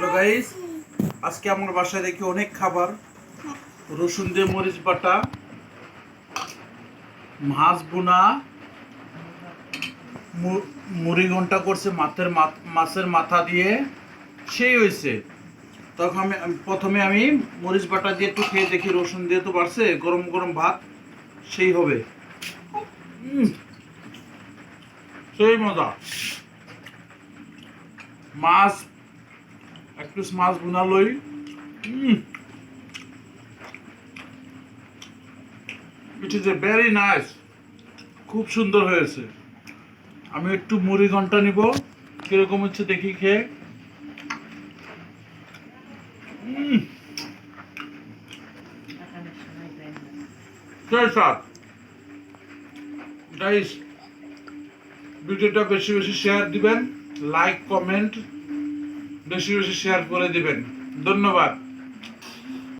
Hello guys, আজকে আমার বাসায় দেখি অনেক খাবার। রসুন দিয়ে মরিচ বাটা, মাছ বোনা, মুড়ি ঘন্টা করছে মাছের মাথা দিয়ে, সেই হয়েছে। তখন প্রথমে আমি মরিচ বাটা দিয়ে একটু খেয়ে দেখি, রসুন দিয়ে তো বাড়ছে, গরম গরম ভাত সেই হবে। সেই মজা। মাছ, এক পিস মাছ বোনা লই। It is a very nice, খুব সুন্দর হয়েছে। আমি একটু মুড়ি ঘন্টা নিব, কিরকম হচ্ছে দেখি খেয়ে। গাইস, ভিডিওটা বেশি বেশি শেয়ার দিবেন, লাইক কমেন্ট বেশি বেশি শেয়ার করে দিবেন। ধন্যবাদ।